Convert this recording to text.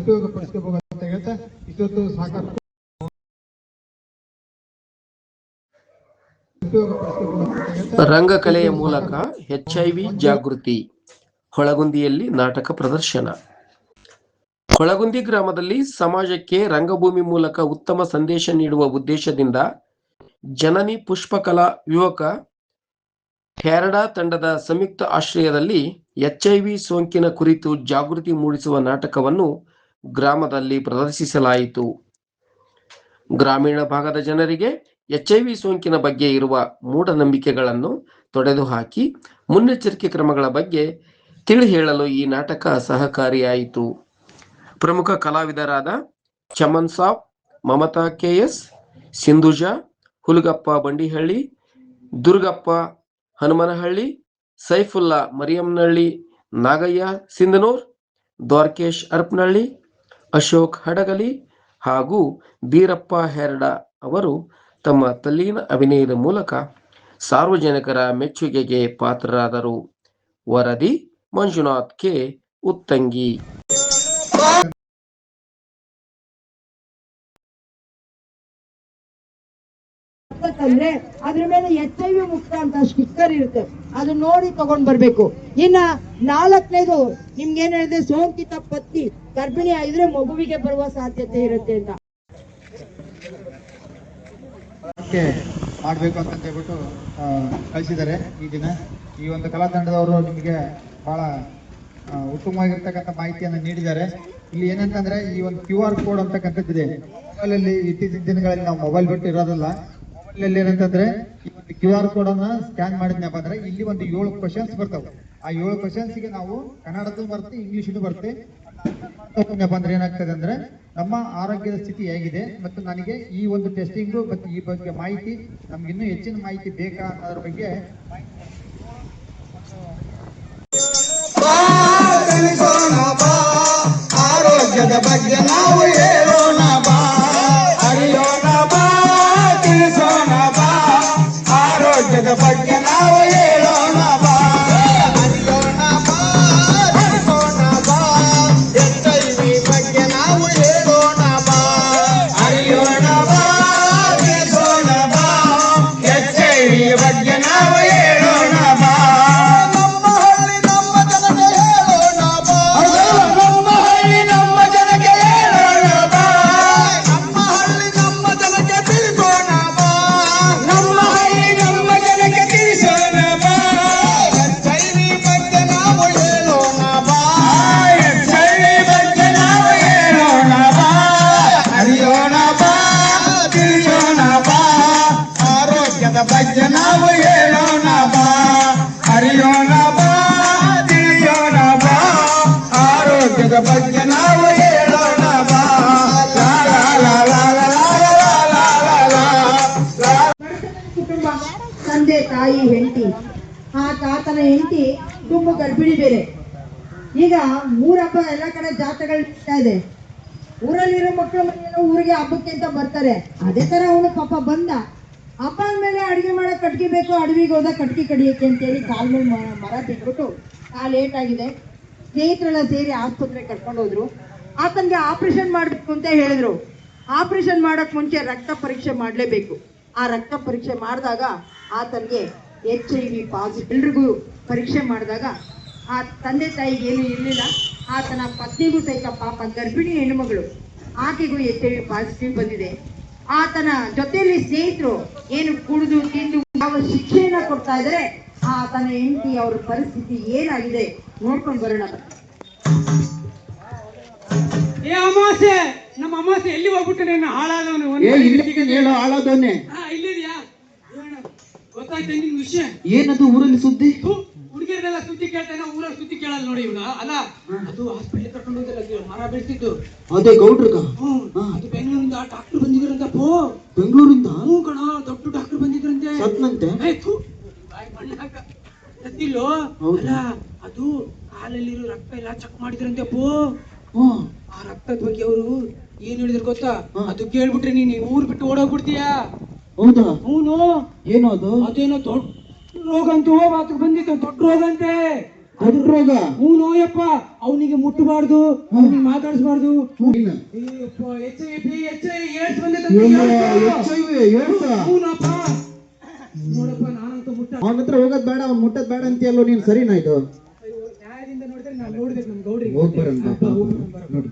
ಸದುಪಯೋಗಪಡಿಸಿಕೋಬೇಕಂತ ಹೇಳ್ತಾ ಇಷ್ಟೊತ್ತು ಸಾಕಷ್ಟು ರಂಗಕಲೆಯ ಮೂಲಕ HIV ಜಾಗೃತಿ. ಹೊಳಗುಂದಿಯಲ್ಲಿ ನಾಟಕ ಪ್ರದರ್ಶನ. ಹೊಳಗುಂದಿ ಗ್ರಾಮದಲ್ಲಿ ಸಮಾಜಕ್ಕೆ ರಂಗಭೂಮಿ ಮೂಲಕ ಉತ್ತಮ ಸಂದೇಶ ನೀಡುವ ಉದ್ದೇಶದಿಂದ ಜನನಿ ಪುಷ್ಪಕಲಾ ಯುವಕ ಹೆರಡಾ ತಂಡದ ಸಂಯುಕ್ತ ಆಶ್ರಯದಲ್ಲಿ HIV ಸೋಂಕಿನ ಕುರಿತು ಜಾಗೃತಿ ಮೂಡಿಸುವ ನಾಟಕವನ್ನು ಗ್ರಾಮದಲ್ಲಿ ಪ್ರದರ್ಶಿಸಲಾಯಿತು. ಗ್ರಾಮೀಣ ಭಾಗದ ಜನರಿಗೆ HIV ಸೋಂಕಿನ ಬಗ್ಗೆ ಇರುವ ಮೂಢನಂಬಿಕೆಗಳನ್ನು ತೊಡೆದುಹಾಕಿ ಮುನ್ನೆಚ್ಚರಿಕೆ ಕ್ರಮಗಳ ಬಗ್ಗೆ ತಿಳಿ ಹೇಳಲು ಈ ನಾಟಕ ಸಹಕಾರಿಯಾಯಿತು. ಪ್ರಮುಖ ಕಲಾವಿದರಾದ ಚಮನ್ ಸಾಬ್, ಮಮತಾ KS, ಸಿಂಧುಜಾ, ಹುಲಗಪ್ಪ ಬಂಡಿಹಳ್ಳಿ, ದುರ್ಗಪ್ಪ ಹನುಮನಹಳ್ಳಿ, ಸೈಫುಲ್ಲಾ ಮರಿಯಮ್ನಹಳ್ಳಿ, ನಾಗಯ್ಯ ಸಿಂಧನೂರ್, ದ್ವಾರಕೇಶ್ ಅರ್ಪನಹಳ್ಳಿ, ಅಶೋಕ್ ಹಡಗಲಿ ಹಾಗೂ ಬೀರಪ್ಪ ಹೆರಡಾ ಅವರು ತಮ್ಮ ತಲ್ಲೀನ ಅಭಿನಯದ ಮೂಲಕ ಸಾರ್ವಜನಿಕರ ಮೆಚ್ಚುಗೆಗೆ ಪಾತ್ರರಾದರು. ವರದಿ ಮಂಜುನಾಥ್ ಕೆ ಉತ್ತಂಗಿ. ಅಂದ್ರೆ ಅದ್ರ ಮೇಲೆ HIV ಮುಕ್ತ ಅಂತ ಸ್ಟಿಕ್ಕರ್ ಇರುತ್ತೆ, ಅದು ನೋಡಿ ತಗೊಂಡ್ ಬರ್ಬೇಕು. ಇನ್ನ 4ನೇದು ನಿಮ್ಗೆ ಏನ್ ಹೇಳಿದೆ, ಸೋಂಕಿತ ಪತ್ನಿ ಗರ್ಭಿಣಿ ಆಗಿದ್ರೆ ಮಗುವಿಗೆ ಬರುವ ಸಾಧ್ಯತೆ ಇರುತ್ತೆ ಅಂತ ಮಾಡ್ಬೇಕು ಅಂತ ಹೇಳ್ಬಿಟ್ಟು ಕಳಿಸಿದ್ದಾರೆ. ಈ ದಿನ ಈ ಒಂದು ಕಲಾ ತಂಡದವರು ನಿಮಗೆ ಬಹಳ ಉತ್ತಮವಾಗಿರ್ತಕ್ಕಂಥ ಮಾಹಿತಿಯನ್ನು ನೀಡಿದ್ದಾರೆ. ಇಲ್ಲಿ ಏನಂತಂದ್ರೆ ಈ ಒಂದು QR ಕೋಡ್ ಅಂತಕ್ಕಂಥದ್ದಿದೆ. ಮೊಬೈಲಲ್ಲಿ ಇತ್ತೀಚಿನ ದಿನಗಳಲ್ಲಿ ನಾವು ಮೊಬೈಲ್ ಬಿಟ್ಟು ಇರೋದಿಲ್ಲ. ಮೊಬೈಲಲ್ಲಿ ಏನಂತಂದ್ರೆ ಈ ಒಂದು QR ಕೋಡ್ ಅನ್ನ ಸ್ಕ್ಯಾನ್ ಮಾಡಿದ್ನಪ್ಪ ಅಂದ್ರೆ ಇಲ್ಲಿ ಒಂದು 7 ಕ್ವಶನ್ಸ್ ಬರ್ತಾವೆ. ಆ 7 ಕ್ವಶನ್ಸ್ಗೆ ನಾವು ಕನ್ನಡದ್ದು ಬರುತ್ತೆ, ಇಂಗ್ಲಿಷ್ ಬರುತ್ತೆ. ಅಂದ್ರೆ ಏನಾಗ್ತದೆ ಅಂದ್ರೆ ನಮ್ಮ ಆರೋಗ್ಯದ ಸ್ಥಿತಿ ಹೇಗಿದೆ ಮತ್ತು ನನಗೆ ಈ ಒಂದು ಟೆಸ್ಟಿಂಗು ಮತ್ತು ಈ ಬಗ್ಗೆ ಮಾಹಿತಿ, ನಮ್ಗೆ ಇನ್ನೂ ಹೆಚ್ಚಿನ ಮಾಹಿತಿ ಬೇಕಾ ಅನ್ನೋದ್ರ ಬಗ್ಗೆ ಆರೋಗ್ಯದ ಬಗ್ಗೆ ನಾವು ಹೇಳೋಣ ಬಾ, ಅರಿಯೋಣ ಬಾ, ತಿಳಿಸೋಣ ಬಾ, ಆರೋಗ್ಯದ ಬಗ್ಗೆ ನಾವು ಹೇಳೋಣ ಬಾ, ಅರಿಯೋಣ ಬಾ, ತಿಳಿಸೋಣ ಬಾ, HIV ಬಗ್ಗೆ ನಾವು ಹೇಳೋಣ ಬಾ, ಅರಿಯೋಣ ಬಾ, ತಿಳಿಸೋಣ ಬಾ, HIV ಬಗ್ಗೆ ನಾವು ಹೇಳೋಣ ಬಾ. ನಮ್ಮ ಹಳ್ಳಿ ನಮ್ಮ ಜನತೆ ಹೇಳೋಣ ಬಾ, ನಮ್ಮ ಹಳ್ಳಿ ನಮ್ಮ ಜನತೆ ಹೇಳೋಣ ಬಾ, ನಮ್ಮ ಹಳ್ಳಿ ನಮ್ಮ ಜನತೆ ತಿಳಿಸೋಣ ಬಾ, ನಮ್ಮ ಹಳ್ಳಿ ನಮ್ಮ ಜನತೆ ತಿಳಿಸೋಣ ಬಾ, HIV ಬಗ್ಗೆ ನಾವು ಹೇಳೋಣ ಬಾ, HIV ಬಗ್ಗೆ ನಾವು ಹೇಳೋಣ ಬಾ, ಅರಿಯೋಣ ಬಾ, ತಿಳಿಸೋಣ ಬಾ, ಆರೋಗ್ಯದ ಬಗ್ಗೆ ನಾವು ಹೇಳೋಣ ಬಾ, ಅರಿಯೋಣ ಬಾ, ತಿಳಿಯೋಣ ಬಾ, ಆರೋಗ್ಯದ ಬಗ್ಗೆ ನಾವು ಹೇಳೋಣ ಬಾ. ಲಾ ಲಾ ಲಾ ಲಾ ಲಾ ಲಾ ಲಾ ಲಾ ಲಾ. ಕುಟುಂಬ, ತಂದೆ ತಾಯಿ ಹೆಂಡತಿ, ಆ ತಾತನ ಹೆಂಡತಿ ತುಂಬ ಗರ್ಭಿಣಿ ಬೇರೆ. ಈಗ ಊರಬ್ಬ ಎಲ್ಲ ಕಡೆ ಜಾತ್ರೆಗಳು ನಡೀತಾ ಇದೆ. ಊರಲ್ಲಿರೋ ಮಕ್ಕಳು ಮನೆಯಲ್ಲ ಊರಿಗೆ ಹಬ್ಬಕ್ಕೆ ಅಂತ ಬರ್ತಾರೆ. ಅದೇ ತರ ಅವನು ಪಾಪ ಬಂದ, ಹಬ್ಬ ಅಂದ್ಮೇಲೆ ಅಡಿಗೆ ಮಾಡಕ್ ಕಟ್ಗೆ ಬೇಕು, ಅಡವಿಗೆ ಹೋದ ಕಟ್ಗೆ ಕಡಿಯಕ್ಕೆ ಅಂತೇಳಿ ಕಾಲ್ ಮೇಲೆ ಮರ ಬಿಟ್ಬಿಟ್ಟು ಲೇಟ್ ಆಗಿದೆ. ಸ್ನೇಹಿತರೆಲ್ಲ ಸೇರಿ ಆಸ್ಪತ್ರೆಗೆ ಕರ್ಕೊಂಡು ಹೋದ್ರು. ಆತನಿಗೆ ಆಪರೇಷನ್ ಮಾಡಬೇಕು ಅಂತ ಹೇಳಿದ್ರು. ಆಪರೇಷನ್ ಮಾಡಕ್ ಮುಂಚೆ ರಕ್ತ ಪರೀಕ್ಷೆ ಮಾಡಲೇಬೇಕು. ಆ ರಕ್ತ ಪರೀಕ್ಷೆ ಮಾಡಿದಾಗ ಆತನಿಗೆ HIV ಪಾಸಿಟಿವ್. ಎಲ್ರಿಗೂ ಪರೀಕ್ಷೆ ಮಾಡಿದಾಗ ಆ ತಂದೆ ತಾಯಿಗೆ ಏನು ಇರಲಿಲ್ಲ. ಆತನ ಪತ್ನಿಗೂ ಸಹಿತ ಪಾಪ ಗರ್ಭಿಣಿ ಹೆಣ್ಣುಮಗಳು, ಆಕೆಗೂ HIV ಪಾಸಿಟಿವ್ ಬಂದಿದೆ. ಆತನ ಜೊತೆಯಲ್ಲಿ ಸ್ನೇಹಿತರು ಏನು ಕುಡಿದು ತಿಂದು ಯಾವ ಶಿಕ್ಷೆಯನ್ನ ಕೊಡ್ತಾ ಇದ್ದಾರೆ, ಆತನ ಹೆಂಡತಿ ಅವ್ರ ಪರಿಸ್ಥಿತಿ ಏನಾಗಿದೆ ನೋಡ್ಕೊಂಡು ಬರೋಣ. ಏ ಅಮಾಸೆ, ನಮ್ಮ ಅಮಾಸೆ ಎಲ್ಲಿ ಹೋಗ್ಬಿಟ್ಟು ನೀನು ಹಾಳಾದವನು? ಹಾಳಾದವನ್ನೇ ಇಲ್ಲಿದ್ಯಾ? ಗೊತ್ತಾಯ್ತಾ ನಿನ್ ವಿಷಯ? ಏನದು ಊರಲ್ಲಿ ಸುದ್ದಿ? ಹುಡುಗಿಯರೆಲ್ಲ ಸುದ್ದಿ ಕೇಳ್ತಾನೆ, ಊರಲ್ಲಿ ಸುದ್ದಿ ಕೇಳಲ್ಲ ನೋಡಿ ಇವನ. ಅಲ್ಲ, ಅದು ಹಾಸ್ಪಿಟಲ್ ಕರ್ಕೊಂಡು ಹೋಗಿಲ್ಲ, ಮರ ಬೆಳೆಸಿದ್ದು. ಅದೇ ಗೌಡ್ರಗ? ಅದು ಬೆಂಗಳೂರಿಂದ ಡಾಕ್ಟರ್ ಬಂದಿದ್ರಂತಪ್ಪ. ಬೆಂಗಳೂರಿಂದ? ಹ್ಞೂ ಕಣ, ದೊಡ್ಡ ಡಾಕ್ಟರ್ ಬಂದಿದ್ರಂತೆ. ಸತ್ನಂತೆ? ಸತ್ತಿಲ್ಲೋ. ಅಲ್ಲ, ಅದು ಕಾಲಲ್ಲಿರೋ ರಕ್ತ ಎಲ್ಲ ಚೆಕ್ ಮಾಡಿದ್ರಂತೆ ಅಪ್ಪೋ. ಆ ರಕ್ತದ ಬಗ್ಗೆ ಅವರು ಏನ್ ಹೇಳಿದ್ರು ಗೊತ್ತಾ? ಅದು ಕೇಳ್ಬಿಟ್ರೆ ನೀನ್ ಊರ್ ಬಿಟ್ಟು ಓಡೋಗ್ಬಿಡ್ತೀಯಾ. ಹೌದಾ? ಹೂನು. ಏನೋ ಅದು? ಅದೇನೋ ದೊಡ್ಡ ರೋಗ ಅಂತೂ ಮಾತು ಬಂದಿತ್ತು, ದೊಡ್ಡ ರೋಗ ಅಂತೆ. ರೋಗ ಹ್ಞೂ ನೋಯಪ್ಪ, ಅವನಿಗೆ ಮುಟ್ಟಬಾರ್ದು, ಅವನಿಗೆ ಮಾತಾಡಿಸ್ಬಾರ್ದು. ಹೂನಪ್ಪ, ನೋಡಪ್ಪ ನಾನಂತೂ ಅವನ ಹತ್ರ ಹೋಗೋದ್ ಬೇಡ, ಅವ್ನ್ ಮುಟ್ಟದ್ ಬೇಡ ಅಂತೀಯಲ್ಲೋ ನೀನ್, ಸರಿನಾ ಇದು? ನ್ಯಾಯದಿಂದ ನೋಡಿದ್ರೆ ನಾನು ನೋಡ್ಬೇಕು ನಮ್ ಗೌಡ್ರಿಗೆ. ಹೋಗ್ಬರಂತ ಹೋಗ್ಬರೋಣ. ನೋಡಿ